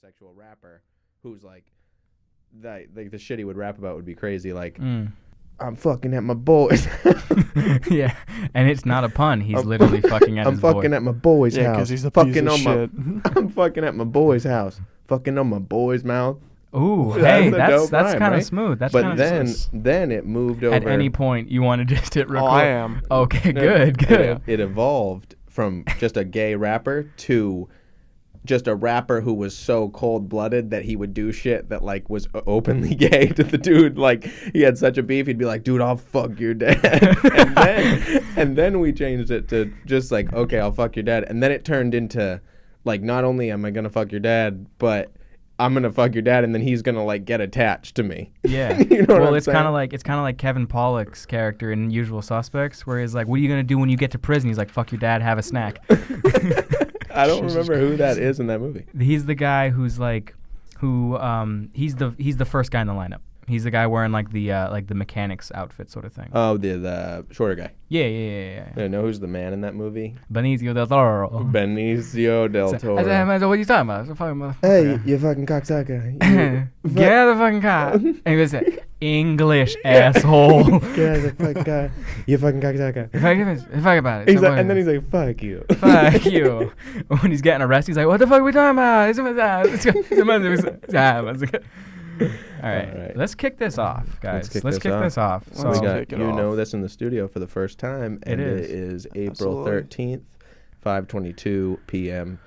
homosexual rapper who's like the shit he would rap about would be crazy. Like, I'm fucking at my boys. Yeah, and it's not a pun. He's literally fucking at his boy. I'm fucking at my boy's house. Yeah, because he's a fucking piece of on shit. I'm fucking at my boy's house. Fucking on my boy's mouth. Ooh, That's hey, a that's dope rhyme, kind of right? smooth. That's But kind of then it moved over. At any point, you want to just hit record? Oh, I am. Okay, good. It evolved from just a gay rapper to just a rapper who was so cold-blooded that he would do shit that like was openly gay to the dude. Like, he had such a beef, he'd be like, dude, I'll fuck your dad. and then we changed it to just like, okay, I'll fuck your dad. And then it turned into like, not only am I gonna fuck your dad, but I'm gonna fuck your dad, and then he's gonna like get attached to me. Yeah. You know what Well, I'm it's saying? kind of like Kevin Pollak's character in Usual Suspects, where he's like, "What are you gonna do when you get to prison?" He's like, "Fuck your dad, have a snack." I don't remember who that is in that movie. He's the guy who's like, he's the first guy in the lineup. He's the guy wearing like the mechanic's outfit sort of thing. Oh, the shorter guy. Yeah. You know who's the man in that movie? Benicio del Toro. Benicio del Toro. I said, what are you talking about? It's a fucking motherfucker. Hey, you fucking cocksucker. Get out of the fucking car. And he goes, English, asshole. Get out of the fucking car. You fucking cocksucker. Fuck about it. He's like, and then he's like, fuck you. Fuck you. When he's getting arrested, he's like, what the fuck are we talking about? All right. Let's kick this off, guys. Let's kick this off. So we got this in the studio for the first time, and it is April 13th, 5:22 p.m.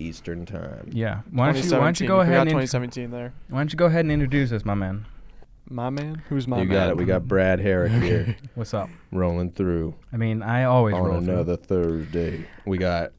Eastern time. Yeah. Why don't you go ahead and 2017 there. Why don't you go ahead and introduce us, my man? My man? Who's my man? You got it. We got Brad Herrick here. What's up? Rolling through. I mean, I always roll on another Thursday. We got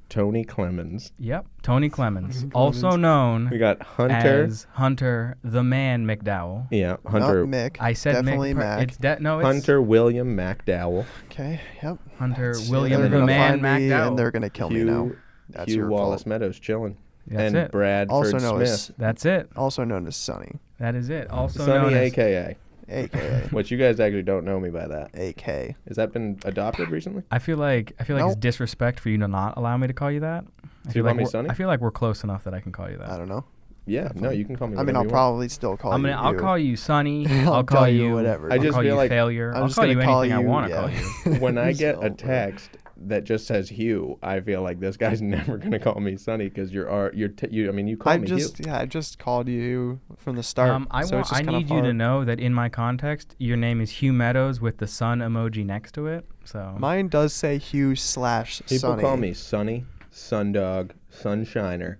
Tony Clemens. Yep, Tony Clemens, also known we got Hunter as Hunter the Man McDowell. Yeah, Hunter. Not Mick. I said definitely Mac. It's Hunter William McDowell. Okay, yep. Hunter That's William it. the Man Me McDowell. and they're gonna kill me now. That's Hugh your Wallace fault. Meadows chilling. That's and it. Bradford Also known as Smith. That's it. Also known as Sonny. That is it. Also Sonny, known as AKA. AKA. Which you guys actually don't know me by that. AK. Has that been adopted recently? I feel like it's disrespect for you to not allow me to call you that. I feel like Sonny? I feel like we're close enough that I can call you that. I don't know. Yeah, no, you can call me. I mean, I'll probably still call you. I'll call you Sonny. I'll call call you whatever. I I'll just call feel you like failure. I'm I'll just call you gonna call anything I you- want to yeah. call you. When I get So, a text that just says Hugh, I feel like this guy's never gonna call me Sonny because you call me Hugh. I just called you from the start. I so need you to know that in my context, your name is Hugh Meadows with the sun emoji next to it. So Mine does say Hugh / People Sonny. call me Sonny, Sundog, Sunshiner.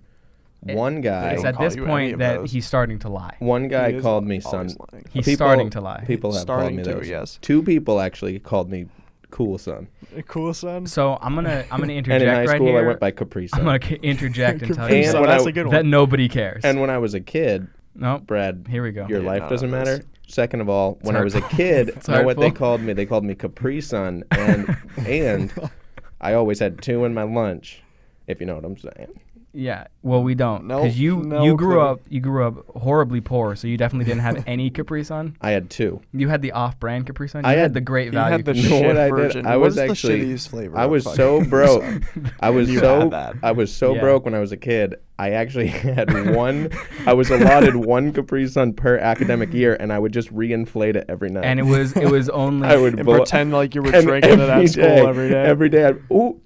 One guy. it's don't at call this you any point of that those. he's starting to lie. One guy He is called me always Son. lying. He's starting to lie. People have called Starting me to, those. yes. 2 people actually called me Cool Son. Cool son. So I'm gonna And interject in high right school, here. I went by Capri Sun. I'm gonna interject and tell Capri you And Sun, when that's I- a good that one. nobody cares. And when I was a kid, Nope. Brad, Here we go. your Yeah, life no, doesn't no, matter. Second of all, when I was a hurtful. kid, It's know what they hurtful. called me? They called me Capri Sun, and I always had 2 in my lunch, if you know what I'm saying. Yeah. Well, we don't. Nope, Because you no grew clue. you grew up horribly poor, so you definitely didn't have any Capri Sun. I had 2. You had the off-brand Capri Sun. You I had had- the great he value. had the Capri You know Sun. shit what I did? version. I What was is the actually. shittiest flavor I of was fucking so broke. I was You so. had that. I was so Yeah. broke when I was a kid. I actually had one. I was allotted 1 Capri Sun per academic year, and I would just reinflate it every night. And it was only I would And blow- pretend like you were and drinking it at school every day. Every day, ooh.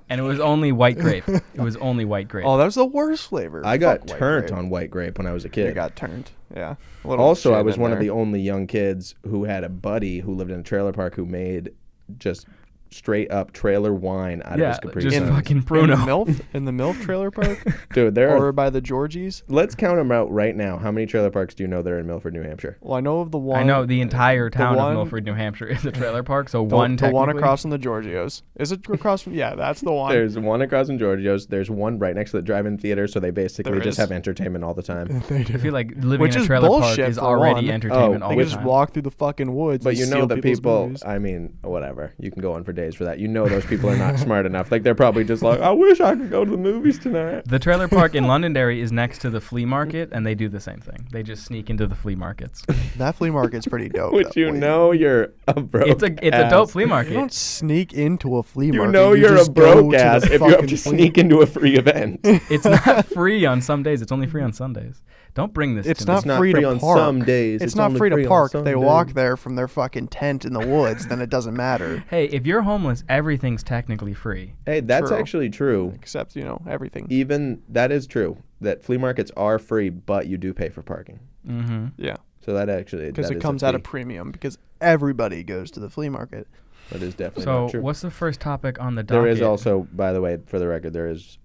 and it was only white grape. It was only white grape. Oh, that was the worst flavor. I got Fuck white turned grape. on white grape when I was a You kid. got turned. Yeah. A little Also, I shit was in one of there. the only young kids who had a buddy who lived in a trailer park who made just straight up trailer wine out of yeah, his Capri just Suns. fucking in Bruno. the MILF in the MILF trailer park, Dude, there or are. by the Georgies. Let's count them out right now. How many trailer parks do you know that are in Milford, New Hampshire? Well, I know of the one. I know the entire town one- of Milford, New Hampshire is a trailer park. So The one one technically. across from the Georgios. Is it across from? Yeah, that's the one. There's one across in Giorgio's. There's one right next to the drive-in theater, so they basically There just is. have entertainment all the time. They I do. feel like living Which in a is trailer park bullshit is for already one. entertainment Oh, all They the can just time. walk through the fucking woods. But and you know steal the people's people. movies. I mean, whatever. You can go on for nowadays for that. You know those people are not smart enough. Like they're probably just like, I wish I could go to the movies tonight. The trailer park in Londonderry is next to the flea market, and they do the same thing. They just sneak into the flea markets. That flea market's pretty dope. Would though. you Wait. know you're a broke It's a ass. dope flea You market. don't sneak into a flea You market. know you're a just go broke to the ass if you have fucking to flea- sneak into a free event. It's not free on some days. It's only free on Sundays. Don't bring this. It's to not me. It's not free free to on park. some days. It's It's not only free free to on park. some They walk days. there from their fucking tent in the woods. Then it doesn't matter. Hey, if you're homeless, everything's technically free. Hey, that's True. actually true. Except, everything. Even that is true. That flea markets are free, but you do pay for parking. Mm-hmm. Yeah. So that actually Because that it is comes a at a fee. premium. Because Everybody goes to the flea market. That is definitely So not true. what's the first topic on the docket? There is also, by the way, for the record, there is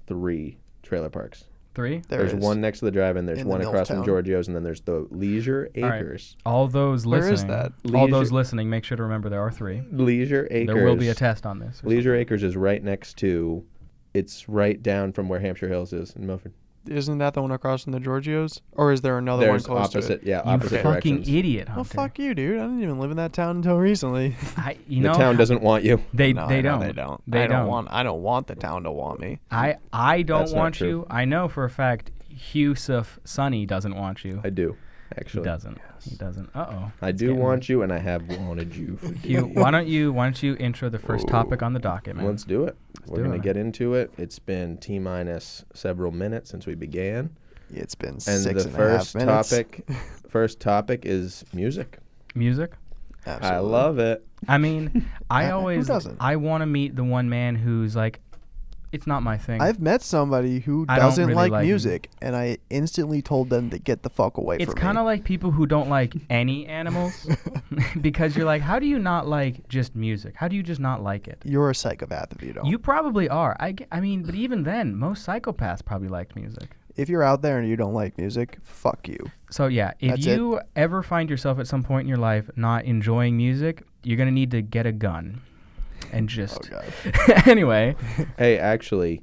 3 trailer parks. 3? There's is. one next to the drive-in. There's In the one across from Milltown. Giorgio's, and then there's the Leisure All right. Acres. All those Where listening. is that? All those Leisure- listening, make sure to remember there are 3. Leisure Acres. There will be a test on this. or Leisure something. Acres is right next to. It's right down from where Hampshire Hills is in Milford. Isn't that the one across from the Giorgios? Or is there another There's one close opposite, to it? yeah, You opposite fucking directions. idiot, Oh, Hunter. fuck you, dude. I didn't even live in that town until recently. You The know, town doesn't want you. They No, they I know don't. They don't. They I don't. don't want the town to want me. I don't That's not want true. you. I know for a fact Yusuf Sonny doesn't want you. I do, He actually. doesn't. He doesn't. Uh-oh. I do want you, and I have wanted you for Hugh, why don't you intro the first topic on the docket, man? Let's do it. We're do going to it. get into it. It's been T-minus several minutes since we began. It's been And 6.5 the first minutes. first topic is music. Music? I love it. I mean, I Who always doesn't? I want to meet the one man who's like, it's not my thing. I've met somebody who I don't doesn't really like like music, and I instantly told them to get the fuck away It's from me. kind of like people who don't like any animals because you're like, how do you not like just music? How do you just not like it? You're a psychopath if you don't. You probably are. I mean, but even then, most psychopaths probably like music. If you're out there and you don't like music, fuck you. So yeah, if That's you ever find yourself at some point in your life not enjoying music, you're gonna need to get a gun, and just. Oh god. Anyway, Hey, actually,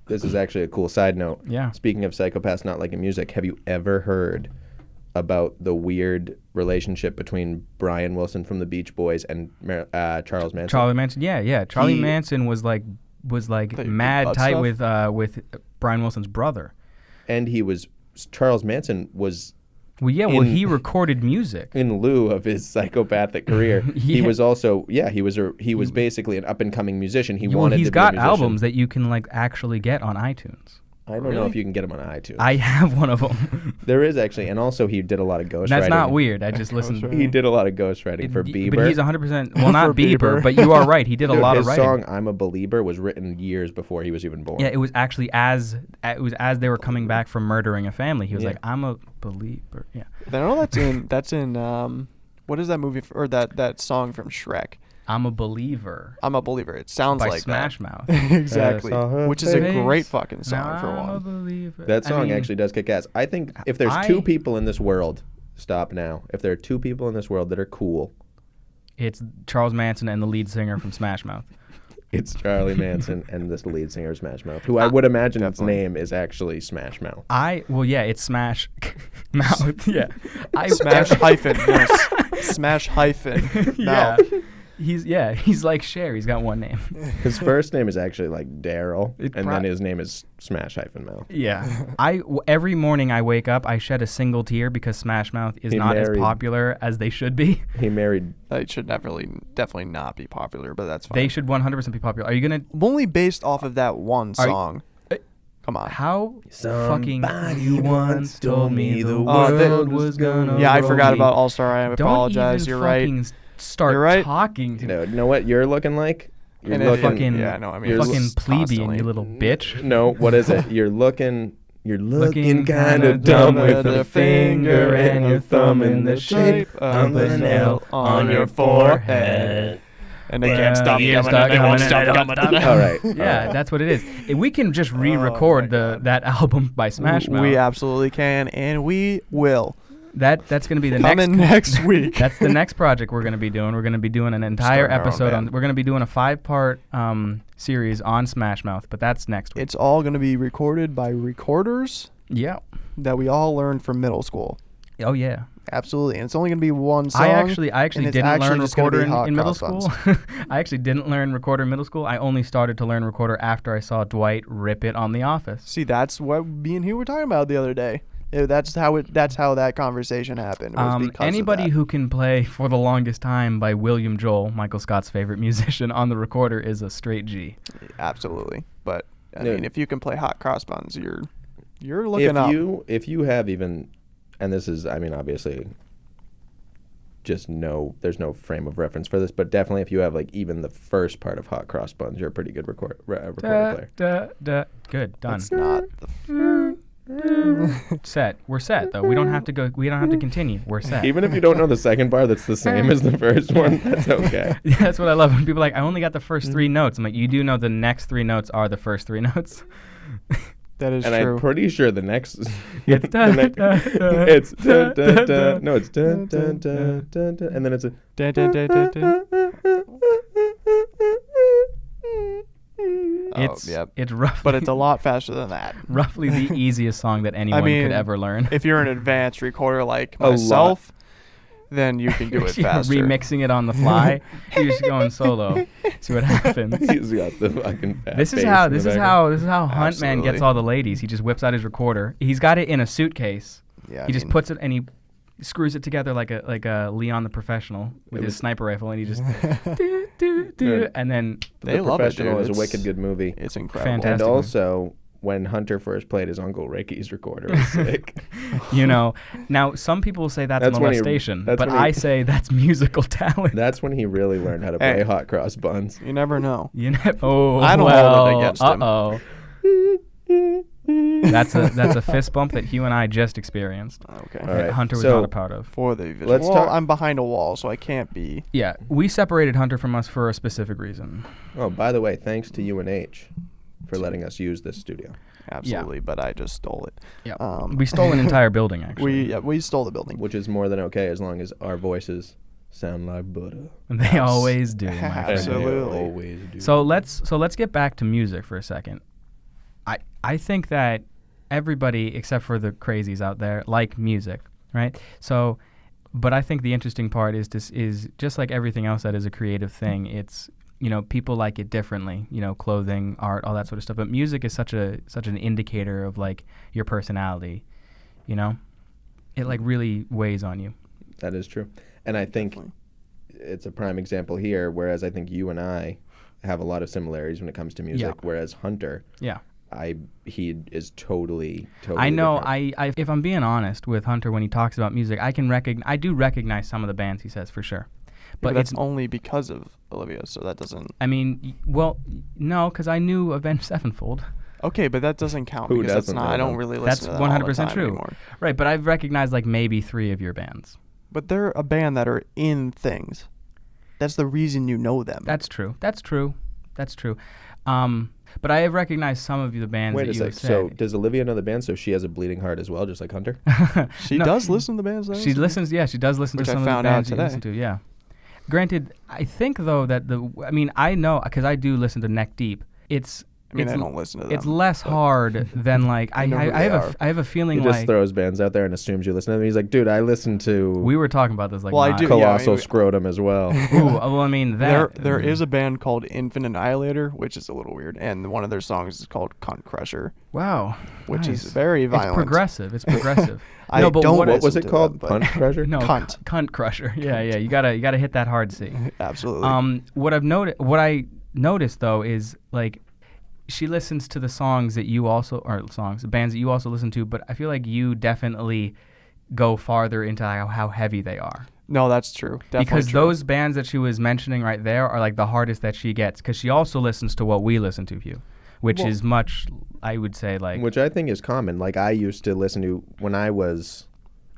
this is actually a cool side note. yeah. Speaking of psychopaths not liking music, have you ever heard about the weird relationship between Brian Wilson from the Beach Boys and Charles Manson? Charlie Manson, yeah. Charlie He- Manson was like The mad butt tight stuff? with Brian Wilson's brother. And Charles Manson was Well, yeah. Well, In- he recorded music. in lieu of his psychopathic career. He Yeah. was also he was basically an up and coming musician. He Well, wanted he's to got be a musician. albums that you can like actually get on iTunes. I don't know if you can get them on iTunes. I have one of them. There is actually, and also he did a lot of ghostwriting. That's not weird. I just listened. Ghostwriting. He did a lot of ghostwriting for Bieber. But he's 100%. Well, not For Bieber, Bieber. but you are right. He did a Dude, lot his of writing. song "I'm a Belieber" was written years before he was even born. Yeah, it was actually as they were coming back from murdering a family. He was Yeah. like, "I'm a believer." Yeah, I know that's in what is that movie or that song from Shrek? I'm a believer. I'm a believer. It sounds By like Smash that. Mouth. Exactly. I saw her Which is a face. great fucking song Now for I'm a one. believer. That I song mean, actually does kick ass. I think if there's I- 2 people in this world, stop now. If there are 2 people in this world that are cool, It's Charles Manson and the lead singer from Smash Mouth. it's Charlie Manson and this lead singer of Smash Mouth, who I would imagine its Definitely. name is actually Smash Mouth. It's Smash Mouth. Yeah, Smash hyphen. No, Smash hyphen. Yeah, Mouth. he's like Cher. He's got one name. His first name is actually like Daryl, It and pro- then his name is Smash-Mouth. Yeah, every morning I wake up, I shed a single tear because Smash Mouth is He not as married- popular as they should be. He married. That should definitely not be popular, but that's fine. They should 100% be popular. Are you gonna? Only based off of that one Are you- song. Come on. How fucking Somebody you once told me the world was gonna. Yeah, I roll forgot me. about All Star. I Don't apologize. even You're right. fucking start You're right. talking to No, you know what you're looking like? You're And looking. fucking yeah, no, I mean, you're fucking it's plebeian, constantly- you little bitch. No, what is it? You're looking Looking kind kinda of dumb with a a finger and your thumb in the shape of an L on your forehead. And they can't stop years coming, start and they won't coming, stop and they coming. All right. Yeah, that's what it is. If we can just re-record that album by Smash Mouth. We absolutely can, and we will. That's gonna be the Coming next week. That's the next project we're gonna be doing. We're gonna be doing an entire Starting our own episode on. band. We're gonna be doing a 5-part series on Smash Mouth, but that's next week. It's all going to be recorded by recorders Yeah. that we all learned from middle school. Oh yeah. Absolutely, and it's only gonna be one song. I actually and it's didn't actually learn just gonna recorder be Hot in middle Cross school. Buns. I actually didn't learn recorder in middle school. I only started to learn recorder after I saw Dwight rip it on The Office. See, that's what me and Hugh were talking about the other day. That's how that conversation happened. Was because of Anybody that. who can play For the Longest Time by William Joel, Michael Scott's favorite musician, on the recorder is a straight G. Absolutely, but I Yeah. mean, if you can play Hot Cross Buns, you're looking up. If you have even, and this is, I mean, obviously, there's no frame of reference for this, but definitely if you have like even the first part of Hot Cross Buns, you're a pretty good recorder player. Good, done. That's not the. Set. We're set though. We don't have to go. We don't have to continue. We're set. Even if you don't know the second bar, that's the same as the first one. That's okay. Yeah, that's what I love when people are like, I only got the first 3 notes. I'm like, you do know the next 3 notes are the first 3 notes. That is And true. I'm pretty sure the next, It's the next- it's da, da, da. no, it's dun, dun, dun, dun, dun, and then it's a. Dun, dun, dun, dun, dun. It's yep. it's roughly, But it's a lot faster than that. roughly the easiest song that anyone mean, could ever learn. If you're an advanced recorder like A lot. myself, then you can do it You're faster. remixing it on the fly. You're just going solo. See what happens. He's got the fucking fat This is bass how in the this is background. how Huntman gets Absolutely. all the ladies. He just whips out his recorder. He's got it in a suitcase. Yeah, He just puts it and he screws it together like a Leon the Professional with his sniper rifle, and he just do, do, do, Yeah. and then They The love it, Professional dude. is a It's- wicked good movie. It's incredible. Fantastic. And one. also, when Hunter first played his Uncle Ricky's recorder, it was sick. you know. Now some people will say that's That's when he- molestation, that's but when he- I say that's musical talent. That's when he really learned how to play Hey. Hot Cross Buns. You never know. You know, oh, I don't hold it well, against him. Uh-oh. That's a fist bump that Hugh and I just experienced. Okay. All That right, Hunter was so- not a part of. For the visual. Let's well, talk- I'm behind a wall, so I can't be. Yeah, we separated Hunter from us for a specific reason. Oh, by the way, thanks to UNH for letting us use this studio. Absolutely, but I just stole it. Yeah, we stole an entire building actually. We stole the building. Which is more than okay as long as our voices sound like butter. They always do. My friend. Absolutely. They always do. So let's get back to music for a second. I think that everybody except for the crazies out there like music, right? So, but I think the interesting part is this is just like everything else that is a creative thing. It's people like it differently. Clothing, art, all that sort of stuff. But music is such an indicator of like your personality. It like really weighs on you. That is true. And I think Definitely. it's a prime example here, whereas I think you and I have a lot of similarities when it comes to music, whereas Hunter, Yeah. he is totally I know. different. If I'm being honest with Hunter when he talks about music, I do recognize some of the bands he says for sure, But but that's it's. only because of Olivia, so that doesn't. I mean, well, no, because I knew Avenged Sevenfold, Okay, but that doesn't count Who because that's doesn't not. know I don't them? really That's listen to that all the 100% time true. anymore. right? But I've recognized like maybe 3 of your bands. But they're a band that are in things. That's the reason you know them. That's true. That's true. That's true. But I have recognized some of the bands Wait that a you sec. have So said. does Olivia know the band? So she has a bleeding heart as well, just like Hunter? She No, does listen to the bands. She listens. Yeah, she does listen Which to I some of the found out bands you today. listen to. Yeah. Granted, I think though that I know because I do listen to Neck Deep. I mean, it's I don't listen to them. It's less but- hard than like I know who I have they a are. I have a He feeling just like throws bands out there and assumes you listen to them. He's like, dude, I listen to we were talking about this like Well, I not- do. Yeah, Colossal I mean, Scrotum as well. Ooh, well, I mean that There is a band called Infinite Annihilator, which is a little weird, and one of their songs is called Cunt Crusher, wow, which is nice. very It's violent. progressive. It's progressive. I no, but don't what, What was listen it to called? them, but- Punt Crusher? no Cunt. cunt crusher. Yeah, yeah. You gotta hit that hard C. Absolutely. What I noticed though is like she listens to the songs that you also bands that you also listen to, but I feel like you definitely go farther into how heavy they are. No, that's true. Definitely Because true. those bands that she was mentioning right there are like the hardest that she gets because she also listens to what we listen to, Hugh, which Well- is much, I would say, like Which I think is common. Like I used to listen to when I was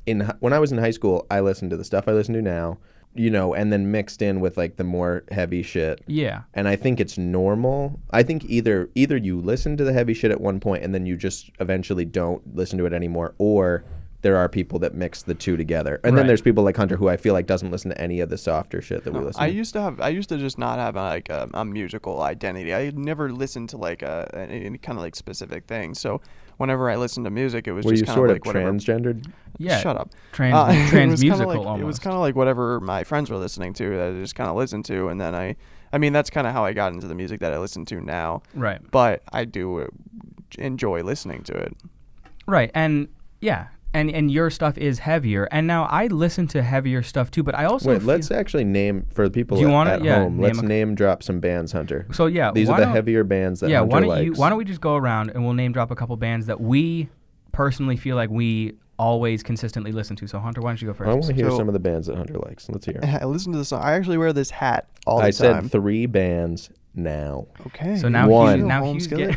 in high school. I listened to the stuff I listen to now, and then mixed in with like the more heavy shit. yeah. And I think it's normal. I think either you listen to the heavy shit at one point and then you just eventually don't listen to it anymore, or there are people that mix the two together. And Right. then there's people like Hunter who I feel like doesn't listen to any of the softer shit that we listen I to. used to just not have like a musical identity. I never listened to like any kind of like specific thing. So whenever I listened to music, it was Were just you kind sort of of like whatever. transgendered? Yeah. Shut up. Trans musical It was almost. kind of like whatever my friends were listening to that I just kind of listened to, and then I mean that's kind of how I got into the music that I listen to now. Right. But I do enjoy listening to it. Right. And yeah. And your stuff is heavier. And now I listen to heavier stuff too, but I also Wait, let's actually name for the people Do you at, wanna- at yeah, home. name Let's a- name drop some bands, Hunter. So yeah, These why are the don't- heavier bands that yeah, Hunter likes. why don't we just go around and we'll name drop a couple bands that we personally feel like we always consistently listen to. So Hunter, why don't you go first? I want to hear So- some of the bands that Hunter likes. Let's hear 'em. I listen to the song. I actually wear this hat all the I time. said 3 bands now. Okay. So now One. Hugh, now Home Hugh's skillet.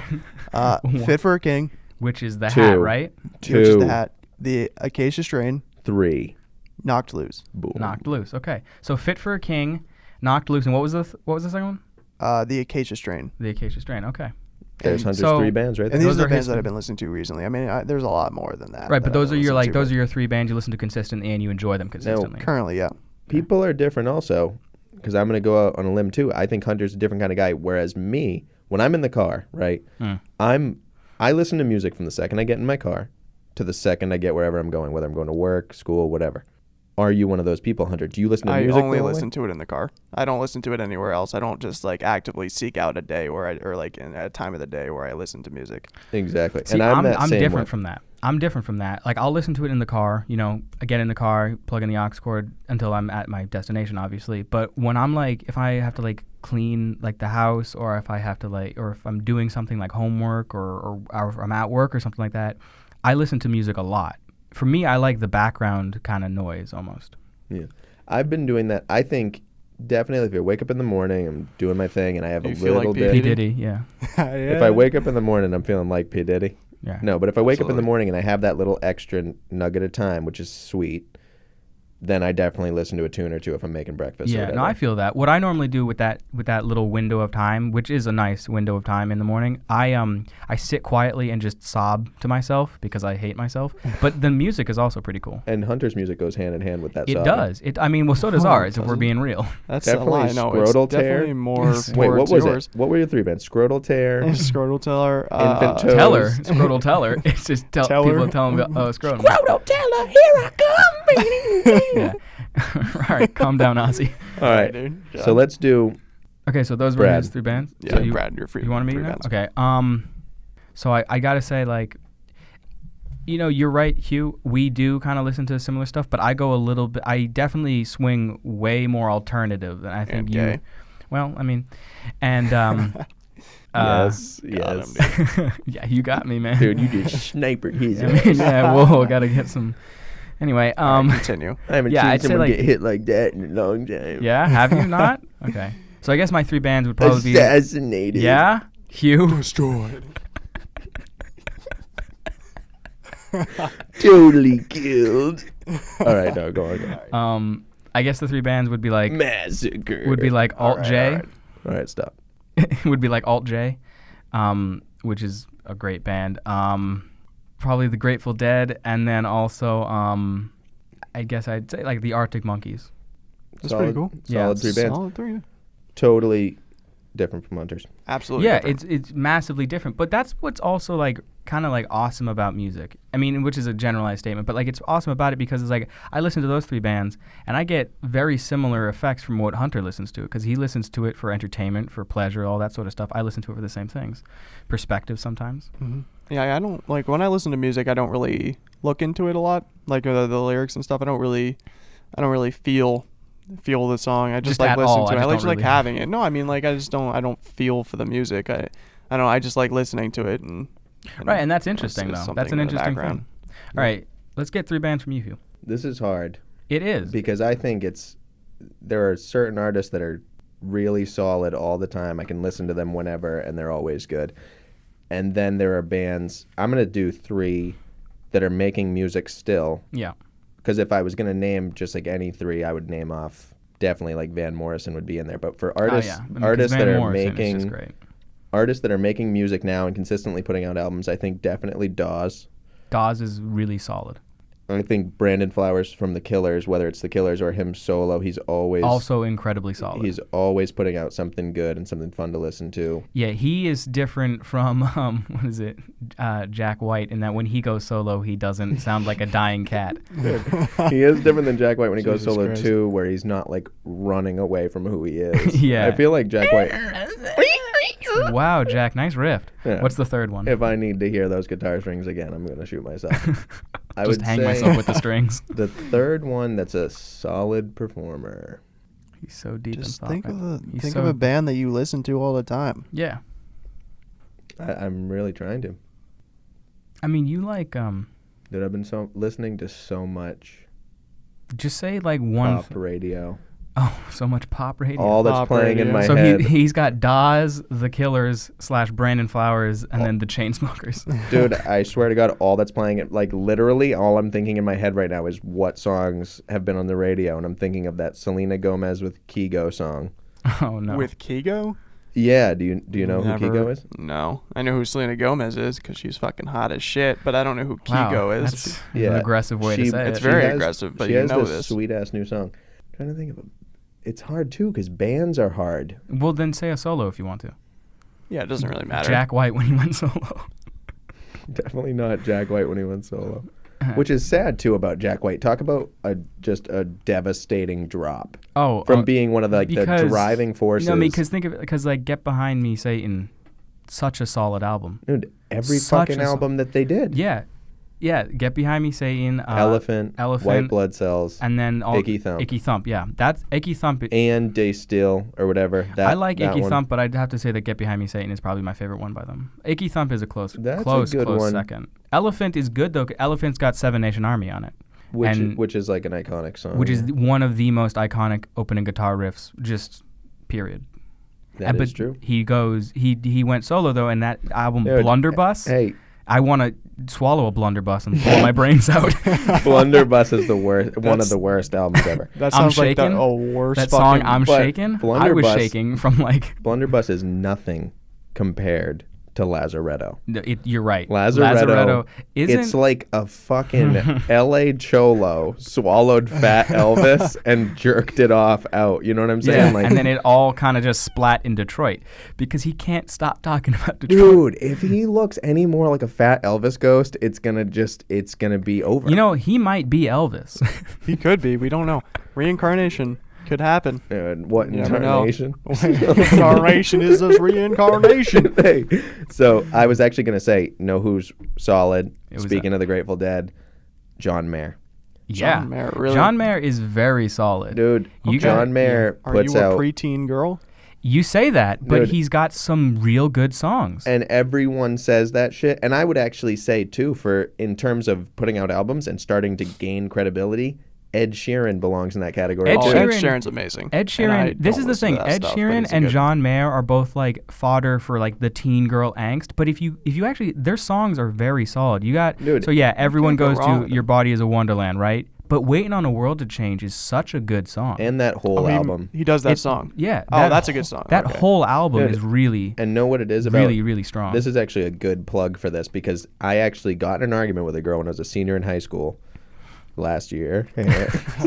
getting Fit for a King, which is the 2. hat, right? which is 2, the hat. The Acacia Strain, 3. Knocked Loose. Boom. Knocked Loose. Okay. So Fit for a King, Knocked Loose, and what was the second one? The Acacia Strain. The Acacia Strain. Okay. There's Hunter's So- 3 bands right And there. these Those are the are bands his that I've three. been listening to recently. I mean, there's a lot more than that. Right, that but I've those are been your listening to, those are your 3 bands you listen to consistently and you enjoy them consistently. but currently, yeah. People are different also, because I'm going to go out on a limb too. I think Hunter's a different kind of guy, whereas me, when I'm in the car, right, I listen to music from the second I get in my car to the second I get wherever I'm going, whether I'm going to work, school, whatever. Are you one of those people, Hunter? Do you listen to I music? only the whole way? listen to it in the car. I don't listen to it anywhere else. I don't just like actively seek out a day or like in a time of the day where I listen to music. Exactly. See, and I'm that same different way. from that. I'm different from that. Like I'll listen to it in the car, I get in the car, plug in the aux cord until I'm at my destination, obviously. But when I'm like, if I have to like clean like the house, or if I have to like, or if I'm doing something like homework or if I'm at work or something like that, I listen to music a lot. For me, I like the background kind of noise almost. Yeah. I've been doing that. I think definitely if I wake up in the morning, I'm doing my thing, and I have Do a you feel like little P. bit. P Diddy? Diddy, yeah, If I wake up in the morning, I'm feeling like P. Diddy. yeah. No, but if I wake up in the Absolutely. morning and I have that little extra nugget of time, which is sweet, then I definitely listen to a tune or two if I'm making breakfast. or Yeah, whatever. no, I feel that. What I normally do with that little window of time, which is a nice window of time in the morning, I sit quietly and just sob to myself because I hate myself. But the music is also pretty cool. And Hunter's music goes hand in hand with that. It sobbing. does. I mean, well, so does No, it ours if we're doesn't. being real. That's Definitely a lie. No, it's Scrotal Tear. definitely more Wait, what towards was yours. it? What were your 3 bands? Scrotal Tear. Scrotal Teller. Infant Toes. Teller, scrotal teller. It's just Teller. people telling me, oh, scrotum. Scrotal Teller, here I come. Yeah. All right, calm down, Ozzy. All right. dude. So let's do. Okay, so those were Brad. his 3 bands. Yeah, So Brad, you're free. You want to meet free now? bands. Okay. So I gotta say, like, you're right, Hugh. We do kind of listen to similar stuff, but I go a little bit. I definitely swing way more alternative than I think And you. gay. Well, I mean, and Yes. got Yes. him, yeah, you got me, man. Dude, you just snipered his. I mean, yeah, whoa, gotta get some. Anyway, Continue. I haven't Yeah, seen I'd say, someone like- get hit like that in a long time. yeah, have you not? Okay, so I guess my 3 bands would probably be. Assassinated. Yeah, Hugh. Destroyed. Totally killed. All right, no, go on. I guess the 3 bands would be like Massacre. Alt Alright, J. alright. All right, stop. Would be like Alt J, which is a great band. Probably the Grateful Dead, and then also I guess I'd say like the Arctic Monkeys. That's pretty cool. Yeah. Solid 3 bands. Solid 3. Totally different from Hunters. Absolutely. Yeah, different. it's massively different, but that's what's also like kind of like awesome about music. I mean, which is a generalized statement, but like it's awesome about it because it's like I listen to those 3 bands and I get very similar effects from what Hunter listens to because he listens to it for entertainment, for pleasure, all that sort of stuff. I listen to it for the same things, perspective sometimes. Yeah, I don't like when I listen to music. I don't really look into it a lot, like the lyrics and stuff. I don't really feel the song. I just Just like at listen all, to I it. I just like don't really- having it. No, I mean like I don't feel for the music. I don't. I just like listening to it and Right, and that's it's interesting though. something That's an in the interesting background. thing. All right, let's get 3 bands from you, Hugh. This is hard It is. because I think there are certain artists that are really solid all the time. I can listen to them whenever, and they're always good. And then there are bands. I'm gonna do 3 that are making music still. Yeah. Because if I was gonna name just like any 3, I would name off definitely like Van Morrison would be in there. But for artists, oh, yeah. I mean, 'cause artists Van that are Morrison is making just great. artists that are making music now and consistently putting out albums, I think definitely Dawes. Dawes is really solid. I think Brandon Flowers from The Killers, whether it's The Killers or him solo, he's always Also incredibly solid. he's always putting out something good and something fun to listen to. Yeah, he is different from what is it, Jack White, in that when he goes solo, he doesn't sound like a dying cat. He is different than Jack White when he goes Jesus solo Christ. too, where he's not like running away from who he is. Yeah. I feel like Jack White. Wow, Jack, nice riff. Yeah. What's the third one? If I need to hear those guitar strings again, I'm gonna shoot myself. I Just would hang say myself with the strings. the third one that's a solid performer. He's so deep Just in think thought. of man. He's think so, of a band that you listen to all the time. Yeah. I'm really trying to. I mean, you like Dude, I've been listening to so much just say like one. pop radio. Oh, so much pop radio. All that's Pop playing in radio. my so head. he's got Dawes, The Killers / Brandon Flowers, and then the Chainsmokers. Dude, I swear to God, all that's playing, like literally all I'm thinking in my head right now is what songs have been on the radio. And I'm thinking of that Selena Gomez with Kigo song. Oh no. With Kigo? Yeah, do you know Never- who Kigo is? No. I know who Selena Gomez is because she's fucking hot as shit, but I don't know who Wow, Kigo is. That's Yeah. an aggressive way to say It's it. very aggressive, but she you has know this this. sweet ass new song. I'm trying to think of it. It's hard too because bands are hard. Well, then say a solo if you want to. Yeah, it doesn't really matter. Jack White when he went solo. Definitely not Jack White when he went solo. Which is sad too about Jack White. Talk about just a devastating drop Oh, from being one of the because- driving forces. No, I mean, because think of it, because like Get Behind Me, Satan, such a solid album. Dude, every such fucking a album that they did. Yeah, yeah. Get Behind Me, Satan, Elephant, White Blood Cells, and then all Icky Thump. Icky Thump, yeah, that's Icky Thump. and Day Still or whatever. I like that Icky one. Thump, but I'd have to say that Get Behind Me, Satan is probably my favorite one by them. Icky Thump is a close That's a close good one. second. Elephant is good though. Elephant's got Seven Nation Army on it, which is like an iconic song. which is one of the most iconic opening guitar riffs. Just period. that but is true. He went solo though, and that album Dude, Blunderbuss. Hey, I want to swallow a blunderbuss and blow my brains out. Blunderbuss is the worst. One of That's- the worst albums ever. That I'm sounds like the Shaking? worst That fucking song I'm but shaking. I was Blunderbuss- shaking from like. Blunderbuss is nothing compared to Lazaretto. You're right. Lazaretto isn't. It's like a fucking L.A. Cholo swallowed Fat Elvis and jerked it off out. You know what I'm saying? yeah, Like, and then it all kind of just splat in Detroit because he can't stop talking about Detroit. dude, if he looks any more like a Fat Elvis ghost, it's gonna be over. You know, he might be Elvis. He could be. We don't know. Reincarnation could happen. What You never know. incarnation? Reincarnation is this reincarnation. Hey, so I was actually gonna say, know who's solid? was Speaking of the Grateful Dead, John Mayer. Yeah. John Mayer, really? John Mayer is very solid. Dude, You John got- Mayer Are puts you a out, preteen girl? You say that, but Dude. he's got some real good songs. and everyone says that shit. And I would actually say too, for in terms of putting out albums and starting to gain credibility, Ed Sheeran belongs in that category Ed too. Ed Sheeran- Sheeran's amazing. Ed And I Sheeran, this don't is the listen thing. to that Ed stuff, but Sheeran he's a and good- John Mayer are both like fodder for like the teen girl angst. But if you actually, their songs are very solid. You got Dude, so yeah, everyone can't go goes wrong to with Your it. Body Is a Wonderland, right? But Waiting on a World to Change is such a good song. And that whole album. He does that It- song. Yeah. Oh, that's a good song. That Okay. whole album Dude, is really, And know what it is about? really, really strong. This is actually a good plug for this because I actually got in an argument with a girl when I was a senior in high school last year.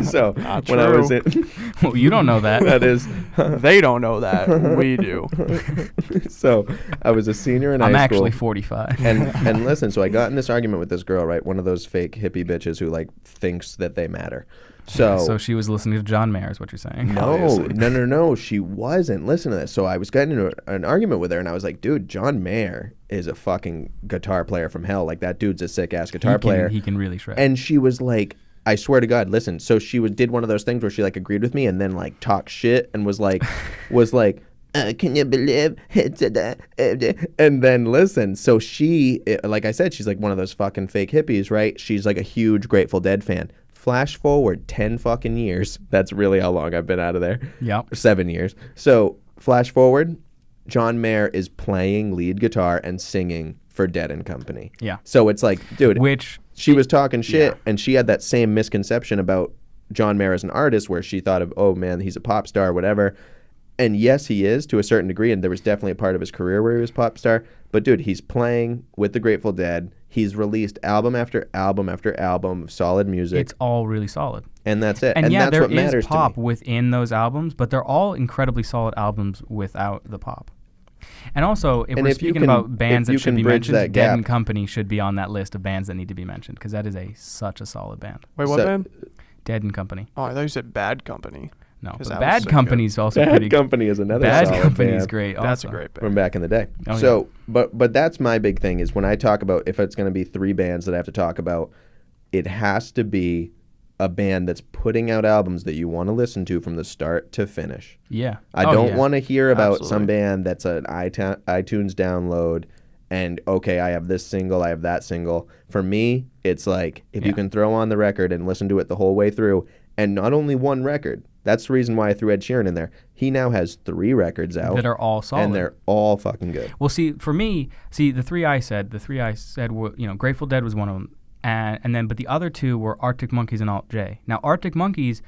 So Not when I was true. in, well, you don't know that. that is, They don't know that. We do. so I was a senior in high I'm school. actually 45. and listen, so I got in this argument with this girl, right? One of those fake hippie bitches who like thinks that they matter. So she was listening to John Mayer, is what you're saying. No. She wasn't. Listen to this. So I was getting into an argument with her, and I was like, dude, John Mayer is a fucking guitar player from hell. Like, that dude's a sick-ass guitar player. He can really shred. And she was like, I swear to God, listen. So she did one of those things where she, like, agreed with me and then, like, talked shit and was like, can you believe it's that? And then listen, so she, like I said, she's like one of those fucking fake hippies, right? She's like a huge Grateful Dead fan. Flash forward 10 fucking years. That's really how long I've been out of there. Yep. 7 years. So flash forward, John Mayer is playing lead guitar and singing for Dead and Company. Yeah. So it's like, dude, Which she was talking shit and she had that same misconception about John Mayer as an artist where she thought of, oh man, he's a pop star, whatever. And yes, he is to a certain degree, and there was definitely a part of his career where he was pop star. But dude, he's playing with the Grateful Dead. He's released album after album after album of solid music, It's all really solid. and that's it. And, yeah, that's there what matters is pop to me. within those albums, but they're all incredibly solid albums without the pop. And also, if And we're if you speaking can- about bands if you that should can be bridge mentioned, that Dead gap. and Company should be on that list of bands that need to be mentioned because that is such a solid band. Wait, what So- band? Dead and Company. Oh, I thought you said Bad Company. No, 'Cause but that was Bad so Company is also Bad pretty Company is another Bad solid Company is band great. That's a also. great band. from back in the day. Oh, So, but that's my big thing is when I talk about if it's going to be 3 bands that I have to talk about, it has to be a band that's putting out albums that you want to listen to from the start to finish. Yeah. I Oh, don't yeah. want to hear about some Absolutely. band that's an iTunes download and okay, I have this single, I have that single. For me, it's like if you Yeah. can throw on the record and listen to it the whole way through, and not only one record. That's the reason why I threw Ed Sheeran in there. He now has 3 records out That are all solid. and they're all fucking good. Well, see, for me, the three I said were, Grateful Dead was one of them, and then, but the other 2 were Arctic Monkeys and Alt J. Now, Arctic Monkeys,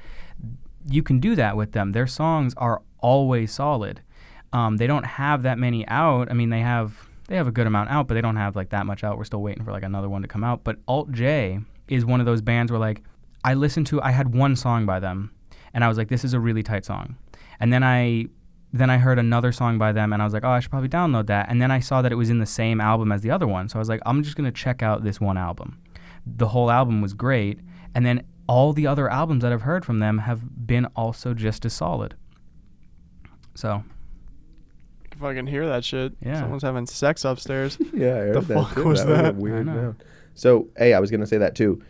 you can do that with them. Their songs are always solid. They don't have that many out. I mean, they have a good amount out, but they don't have like that much out. We're still waiting for like another one to come out. But Alt J is one of those bands where like I had one song by them, and I was like, this is a really tight song, and then I heard another song by them, and I was like, oh, I should probably download that. And then I saw that it was in the same album as the other one, so I was like, I'm just gonna check out this one album. The whole album was great, and then all the other albums that I've heard from them have been also just as solid. So You can fucking hear that shit. Yeah. Someone's having sex upstairs. Yeah, I heard The that fuck too. was was a that? weird I know. sound. So, hey, I was gonna say that too.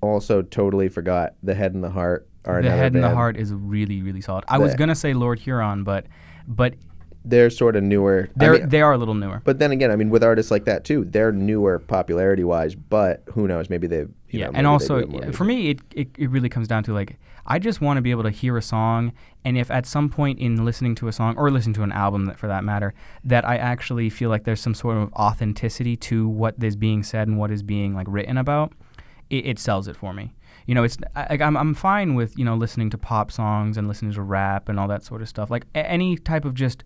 Also, totally forgot the Head and the Heart are the another Head and the band. Heart is really, really solid. I was The- gonna say Lord Huron, but They're sort of newer. they are a little newer. But then again, I mean, with artists like that too, they're newer popularity-wise. But who knows? Maybe they. Yeah, maybe and they also do it more for me, it really comes down to like I just want to be able to hear a song, and if at some point in listening to a song or listening to an album, for that matter, that I actually feel like there's some sort of authenticity to what is being said and what is being like written about, it sells it for me. I'm fine with listening to pop songs and listening to rap and all that sort of stuff. Like any type of just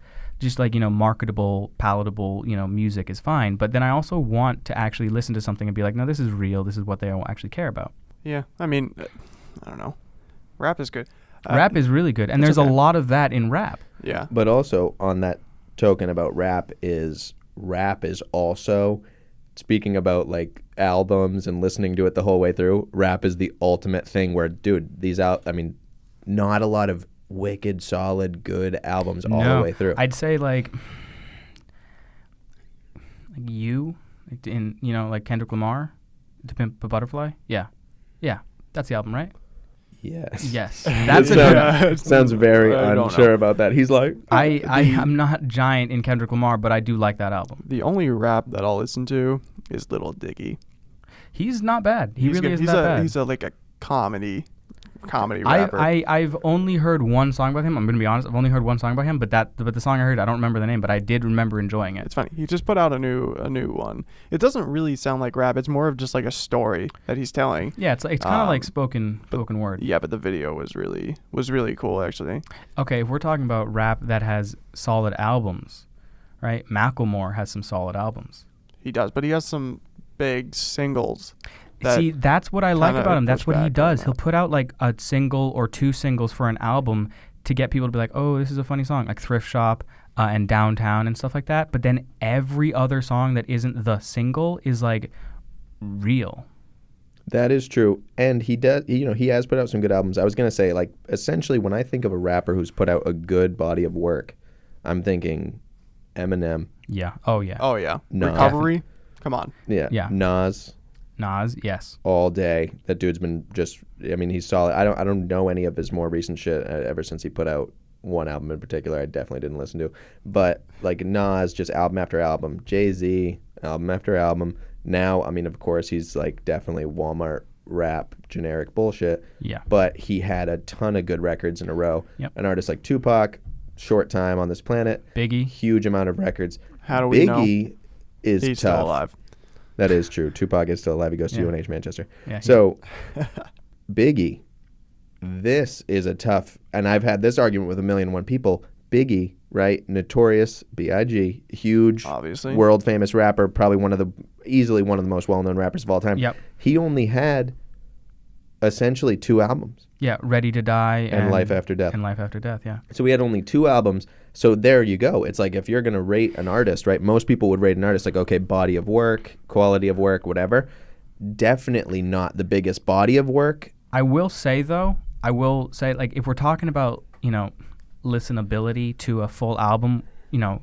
like marketable, palatable music is fine. But then I also want to actually listen to something and be like, no, this is real. This is what they actually care about. Yeah, I mean, I don't know. Rap is good. Rap is really good, and it's there's okay. a lot of that in rap. Yeah. But also on that token about rap is also, speaking about like albums and listening to it the whole way through, rap is the ultimate thing where, dude, not a lot of wicked, solid, good albums all the way through. I'd say like you, in like Kendrick Lamar, To Pimp a Butterfly. Yeah, that's the album, right? Yes. Yes, that's a good. Sounds very I don't unsure know. about that. He's like, I'm not giant in Kendrick Lamar, but I do like that album. The only rap that I'll listen to is Little Dicky. He's not bad. He He's really good. isn't that bad. He's like a comedy rapper. I've only heard one song by him. I'm gonna be honest. I've only heard one song by him, but the song I heard, I don't remember the name, but I did remember enjoying it. It's funny. He just put out a new one. It doesn't really sound like rap. It's more of just like a story that he's telling. Yeah, it's kind of like spoken word. Yeah, but the video was really cool actually. Okay, if we're talking about rap that has solid albums, right? Macklemore has some solid albums. He does, but he has some big singles. See, that's what I like kinda about him. That's push what he back on does. He'll that. put out like a single or 2 singles for an album to get people to be like, oh, this is a funny song, like Thrift Shop and Downtown and stuff like that. But then every other song that isn't the single is like real. that is true. And he does, he has put out some good albums. I was going to say, like, essentially, when I think of a rapper who's put out a good body of work, I'm thinking Eminem. Yeah. Oh, yeah. Oh yeah. No. Recovery. Come on. Yeah. Yeah. Nas. Nas, yes. All day. That dude's been he's solid. I don't know any of his more recent shit ever since he put out one album in particular I definitely didn't listen to. But like Nas, just album after album. Jay-Z, album after album. Now, I mean, of course, he's like definitely Walmart rap generic bullshit. Yeah. But he had a ton of good records in a row. Yep. An artist like Tupac, short time on this planet, Biggie. huge amount of records. How do we know? Biggie is He's tough. still alive. That is true. Tupac is still alive. He goes to Yeah. UNH Manchester. Yeah, So, Biggie, this is a tough, and I've had this argument with 1,000,001 people. Biggie, right? Notorious B.I.G., huge, Obviously. world famous rapper, probably easily one of the most well known rappers of all time. Yep. He only had essentially 2 albums. Yeah, Ready to Die And Life After Death. And Life After Death, yeah. So we had only 2 albums. So there you go. It's like if you're going to rate an artist, right? Most people would rate an artist like, okay, body of work, quality of work, whatever. Definitely not the biggest body of work. I will say like if we're talking about, listenability to a full album,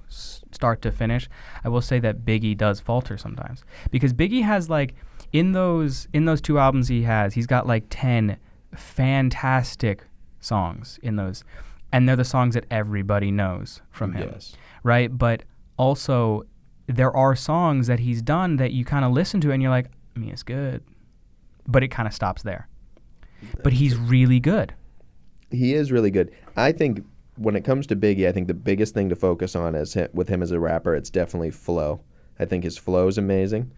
start to finish, I will say that Biggie does falter sometimes. Because Biggie has like in those 2 albums he's got like 10 fantastic songs in those, and they're the songs that everybody knows from him. Yes. Right? But also there are songs that he's done that you kind of listen to and you're like, I mean, it's good, but it kind of stops there. But he's really good. He is really good. I think when it comes to Biggie, I think the biggest thing to focus on with him as a rapper, it's definitely flow. I think his flow is amazing.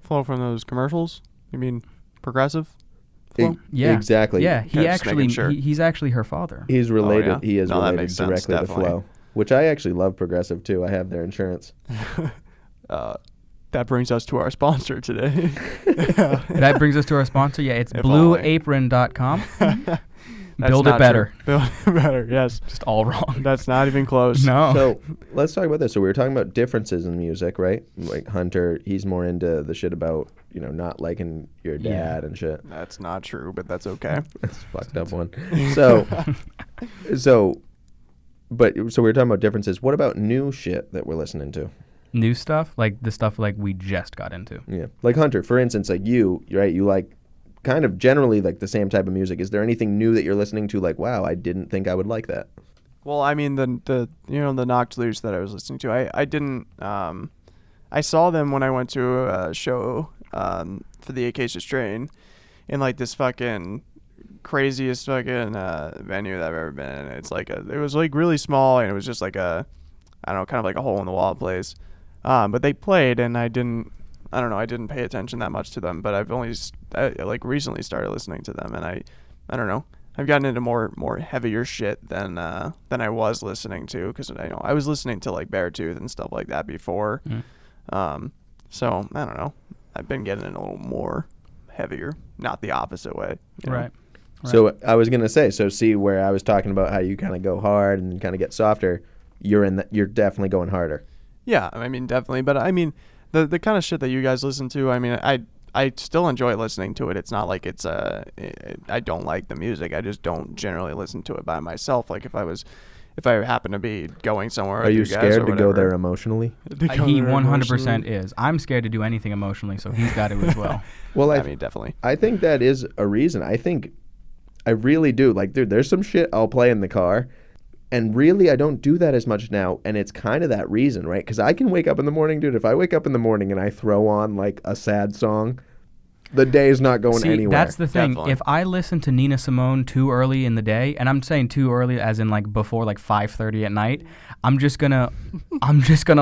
Flow from those commercials? You mean progressive flow? Yeah. Exactly. Yeah, Just making sure. he's actually her father. He's related. yeah? He is No, that related makes sense, directly to definitely. Flow, which I actually love Progressive too. I have their insurance. That brings us to our sponsor today. That brings us to our sponsor. Yeah, it's If only. blueapron.com. That's Build it not better. true. Build it better, yes. Just all wrong. That's not even close. No. So let's talk about this. So we were talking about differences in music, right? Like Hunter, he's more into the shit about, not liking your dad and shit. That's not true, but that's okay. That's a fucked up one. So we were talking about differences. What about new shit that we're listening to? New stuff, like the stuff like we just got into. Yeah. Like Hunter, for instance, like you, right? You like kind of generally like the same type of music. Is there anything new that you're listening to like, wow, I didn't think I would like that? Well, I mean the Knocked Loose that I was listening to, I didn't I saw them when I went to a show for the Acacia Strain in like this fucking craziest fucking venue that I've ever been in. It's like it was like really small and it was just like I don't know, kind of like a hole in the wall place. But they played and I didn't pay attention that much to them, but I've only like recently started listening to them and I don't know. I've gotten into more heavier shit than I was listening to because I was listening to like Beartooth and stuff like that before. So I don't know. I've been getting in a little more heavier, not the opposite way. Right. So I was gonna say, see where I was talking about how you kind of go hard and kind of get softer. You're definitely going harder. Yeah, I mean definitely, but I mean the kind of shit that you guys listen to. I mean I still enjoy listening to it. It's not like it's I don't like the music. I just don't generally listen to it by myself. Like if I happen to be going somewhere. Are you with you guys scared or to go whatever. there emotionally? He 100% is. I'm scared to do anything emotionally, so he's got to as well. Well, I mean definitely. I think that is a reason. I really do. Like, dude, there's some shit I'll play in the car. And really, I don't do that as much now. And it's kind of that reason, right? Because I can wake up in the morning, dude. If I wake up in the morning and I throw on, like, a sad song, the day is not going See, anywhere. that's the thing. Definitely. If I listen to Nina Simone too early in the day, and I'm saying too early as in like before like 5:30 at night, I'm just gonna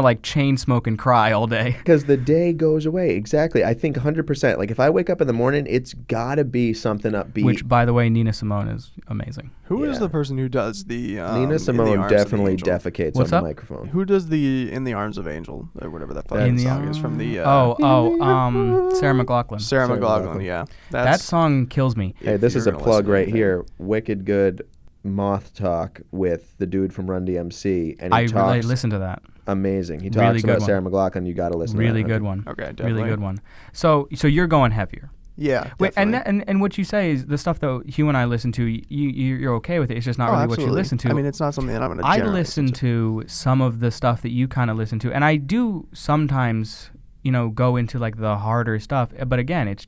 like chain smoke and cry all day. Because the day goes away. Exactly. I think 100%. Like, if I wake up in the morning, it's got to be something upbeat. Which, by the way, Nina Simone is amazing. Who is Yeah. the person who does the Nina In the Simone Arms of the definitely Angel? defecates What's on up? the microphone. Who does the In the Arms of Angel or whatever that In fucking the song is from the Sarah McLachlan. Sarah Sarah McLachlan. McLachlan. Yeah, That song kills me. Hey, if this you're is a gonna plug listen to right anything. here. Wicked good Moth Talk with the dude from Run DMC. And he I talks listen to that. amazing. He Really talks good about one. Sarah McLachlan. You got to listen Really to that. good one. Okay, definitely. Really good one. So you're going heavier. Yeah, Wait, and, definitely. and what you say is the stuff that Hugh and I listen to. You're okay with it. It's just not Oh, really what you absolutely. listen to. I mean, it's not something that I'm gonna. I generally listen to some of the stuff that you kind of listen to, and I do sometimes, go into like the harder stuff. But again, it's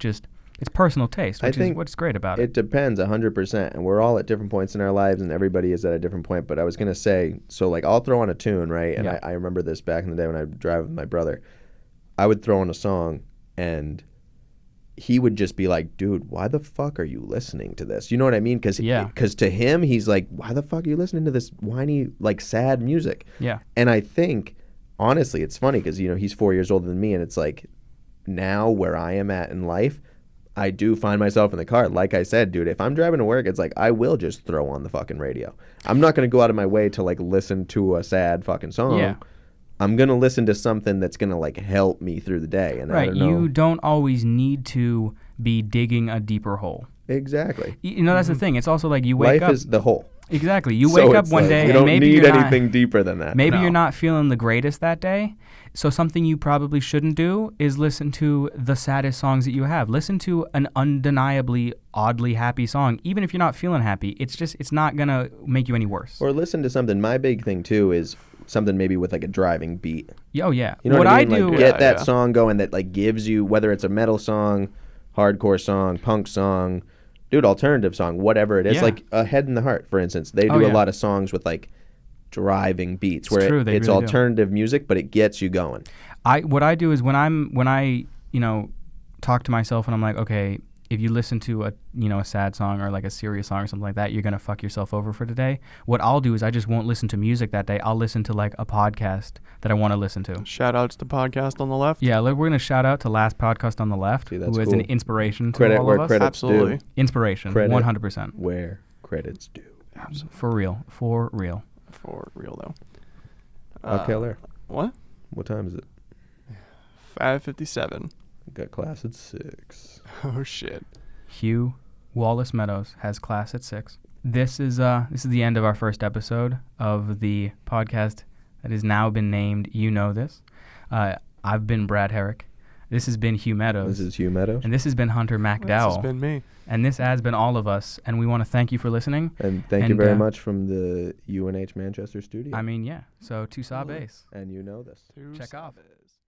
personal taste, I which is think what's great about it. It depends 100%. And we're all at different points in our lives, and everybody is at a different point. But I was going to say, so like I'll throw on a tune, right? And Yeah. I remember this back in the day when I would drive with my brother. I would throw on a song, and he would just be like, dude, why the fuck are you listening to this? You know what I mean? Because Yeah. to him, he's like, why the fuck are you listening to this whiny, like sad music? Yeah. And I think, honestly, it's funny because, he's 4 years older than me. And it's like now where I am at in life, I do find myself in the car. Like I said, dude, if I'm driving to work, it's like I will just throw on the fucking radio. I'm not going to go out of my way to like listen to a sad fucking song. Yeah. I'm going to listen to something that's going to like help me through the day. And I Right. don't know. You don't always need to be digging a deeper hole. Exactly. You know, that's the thing. It's also like you wake Life up. is the whole. Exactly. You So wake up it's one like, day you and don't maybe need you're anything not, deeper than that. maybe No. you're not feeling the greatest that day. So something you probably shouldn't do is listen to the saddest songs that you have. Listen to an undeniably oddly happy song, even if you're not feeling happy. It's not gonna make you any worse. Or listen to something. My big thing too is something maybe with like a driving beat. Oh yeah. You know what what I I mean? do. Like, get that Yeah. song going that like gives you, whether it's a metal song, hardcore song, punk song, dude, alternative song, whatever it is. Yeah. Like A Head in the Heart, for instance. They do Oh, a yeah. lot of songs with like driving beats It's where true, they it's really do. alternative music, but it gets you going. What I do is when I talk to myself and I'm like, okay, if you listen to a sad song or like a serious song or something like that, you're gonna fuck yourself over for today. What I'll do is I just won't listen to music that day. I'll listen to like a podcast that I want to listen to. Shout outs to podcast on the left. Yeah, we're gonna shout out to Last Podcast on the Left, See, who that's is an cool. inspiration to Credit all where of us. credit's Absolutely. due. Inspiration, Credit. 100%. Where credits due. Absolutely. For real, for real. For real though. Okay, there. What? What time is it? 5:57. Got class at 6. Oh shit. Hugh Wallace Meadows has class at 6. This is the end of our first episode of the podcast that has now been named You Know This. I've been Brad Herrick. This has been Hugh Meadows. This is Hugh Meadows. And this has been Hunter This McDowell. has been me. And this has been all of us. And we want to thank you for listening. And thank you And, very much from the UNH Manchester studio. I mean, yeah. So, Tusa Base. And you know this. Check off. It.